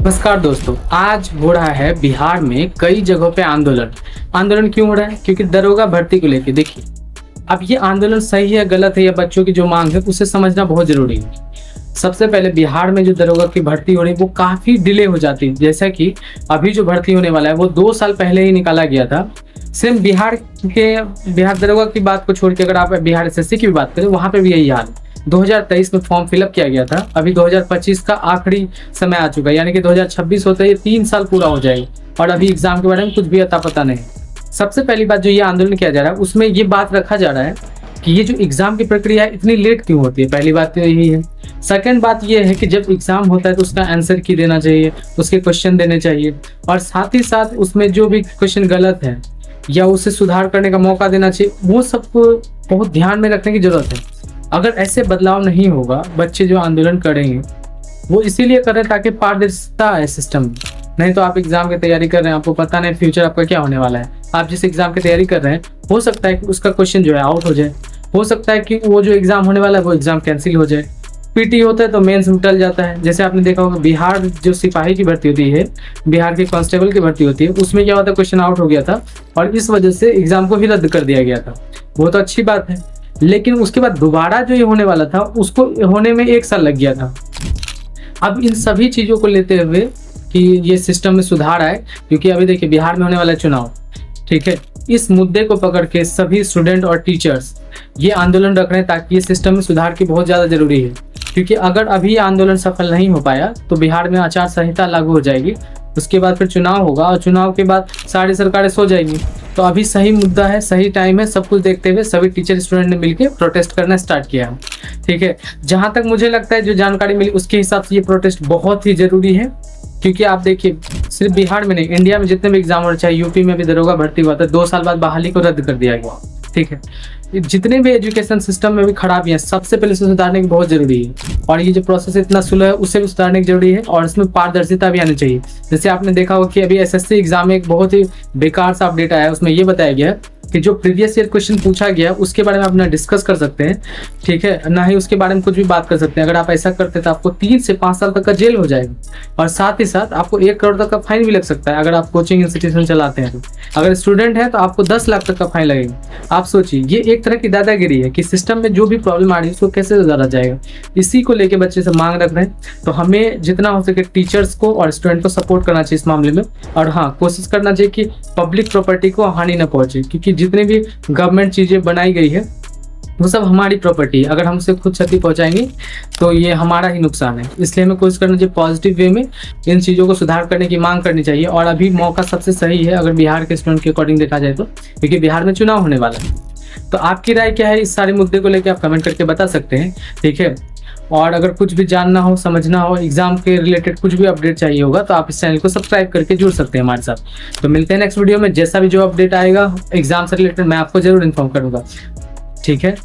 नमस्कार दोस्तों, आज हो रहा है बिहार में कई जगहों पे आंदोलन क्यों हो रहा है? क्योंकि दरोगा भर्ती को लेके देखिए, अब ये आंदोलन सही है गलत है या बच्चों की जो मांग है उसे समझना बहुत जरूरी है। सबसे पहले बिहार में जो दरोगा की भर्ती हो रही है वो काफी डिले हो जाती है। जैसा कि अभी जो भर्ती होने वाला है वो 2 साल पहले ही निकाला गया था। सेम बिहार दरोगा की बात को छोड़ के अगर आप बिहार एसएससी की भी बात करें, वहां पे भी यही हाल। 2023 में फॉर्म फिलअप किया गया था, अभी 2025 का आखिरी समय आ चुका है, यानी कि 2026 होते ही 3 साल पूरा हो जाएगा और अभी एग्जाम के बारे में कुछ भी अता पता नहीं। सबसे पहली बात जो ये आंदोलन किया जा रहा है उसमें ये बात रखा जा रहा है कि ये जो एग्जाम की प्रक्रिया है इतनी लेट क्यों होती है। पहली बात तो यही है। सेकंड बात ये है कि जब एग्जाम होता है तो उसका आंसर की देना चाहिए, उसके क्वेश्चन देने चाहिए और साथ ही साथ उसमें जो भी क्वेश्चन गलत है या उसे सुधार करने का मौका देना चाहिए, वो सबको बहुत ध्यान में रखने की जरूरत है। अगर ऐसे बदलाव नहीं होगा, बच्चे जो आंदोलन करेंगे वो इसीलिए कर रहे हैं ताकि पारदर्शिता है सिस्टम में। नहीं तो आप एग्जाम की तैयारी कर रहे हैं, आपको पता नहीं फ्यूचर आपका क्या होने वाला है। आप जिस एग्जाम की तैयारी कर रहे हैं हो सकता है कि उसका क्वेश्चन जो है आउट हो जाए, हो सकता है कि वो जो एग्जाम होने वाला है वो एग्जाम कैंसिल हो जाए। पीटी होता है तो मेंस में टल जाता है। जैसे आपने देखा होगा बिहार जो सिपाही की भर्ती होती है, बिहार के कांस्टेबल की भर्ती होती है, उसमें क्या होता है क्वेश्चन आउट हो गया था और इस वजह से एग्जाम को भी रद्द कर दिया गया था। वो तो अच्छी बात है, लेकिन उसके बाद दोबारा जो ये होने वाला था उसको होने में 1 साल लग गया था। अब इन सभी चीजों को लेते हुए कि ये सिस्टम में सुधार आए, क्योंकि अभी देखिए बिहार में होने वाला चुनाव, ठीक है, इस मुद्दे को पकड़ के सभी स्टूडेंट और टीचर्स ये आंदोलन रख रहे हैं ताकि ये सिस्टम में सुधार की बहुत ज्यादा जरूरी है। क्योंकि अगर अभी ये आंदोलन सफल नहीं हो पाया तो बिहार में आचार संहिता लागू हो जाएगी, उसके बाद फिर चुनाव होगा और चुनाव के बाद सारी सरकारें सो जाएंगी। तो अभी सही मुद्दा है, सही टाइम है, सब कुछ देखते हुए सभी टीचर स्टूडेंट ने मिलकर प्रोटेस्ट करना स्टार्ट किया है। ठीक है, जहां तक मुझे लगता है जो जानकारी मिली उसके हिसाब से ये प्रोटेस्ट बहुत ही जरूरी है। क्योंकि आप देखिए सिर्फ बिहार में नहीं, इंडिया में जितने भी एग्जाम होने चाहिए, यूपी में भी दरोगा भर्ती हुआ था, 2 साल बाद बहाली को रद्द कर दिया गया। ठीक है, जितने भी एजुकेशन सिस्टम में भी खराबियां सबसे पहले सुधारने की बहुत जरूरी है और ये जो प्रोसेस इतना स्लो है उसे भी सुधारने की जरूरी है और इसमें पारदर्शिता भी आनी चाहिए। जैसे आपने देखा होगा कि अभी एसएससी एग्जाम में एक बहुत ही बेकार सा अपडेट आया है, उसमें ये बताया गया है कि जो प्रीवियस ईयर क्वेश्चन पूछा गया उसके बारे में आप ना डिस्कस कर सकते हैं, ठीक है, ना ही उसके बारे में कुछ भी बात कर सकते हैं। अगर आप ऐसा करते तो आपको 3 से 5 साल तक का जेल हो जाएगा और साथ ही साथ आपको 1 करोड़ तक का फाइन भी लग सकता है अगर आप कोचिंग इंस्टीट्यूशन चलाते हैं। तो अगर स्टूडेंट है तो आपको 10 लाख तक का फाइन लगेगा। आप सोचिए, ये एक तरह की दादागिरी है कि सिस्टम में जो भी प्रॉब्लम आ रही है उसको कैसे सुधारा जाएगा। इसी को लेके बच्चे से मांग रख रहे हैं। तो हमें जितना हो सके टीचर्स को और स्टूडेंट को सपोर्ट करना चाहिए इस मामले में और हाँ, कोशिश करना चाहिए कि पब्लिक प्रॉपर्टी को हानि न पहुंचे, क्योंकि जितने भी गवर्नमेंट चीजें बनाई गई है वो सब हमारी प्रॉपर्टी है। अगर हम उसे खुद क्षति पहुंचाएंगे तो ये हमारा ही नुकसान है। इसलिए हमें कोशिश करना चाहिए पॉजिटिव वे में इन चीज़ों को सुधार करने की मांग करनी चाहिए और अभी मौका सबसे सही है अगर बिहार के स्टूडेंट के अकॉर्डिंग देखा जाए तो, क्योंकि बिहार में चुनाव होने वाला है। तो आपकी राय क्या है इस सारे मुद्दे को लेकर आप कमेंट करके बता सकते हैं, ठीक है। और अगर कुछ भी जानना हो, समझना हो, एग्जाम के रिलेटेड कुछ भी अपडेट चाहिए होगा तो आप इस चैनल को सब्सक्राइब करके जुड़ सकते हैं हमारे साथ। तो मिलते हैं नेक्स्ट वीडियो में। जैसा भी जो अपडेट आएगा एग्जाम से रिलेटेड मैं आपको जरूर इन्फॉर्म करूंगा, ठीक है।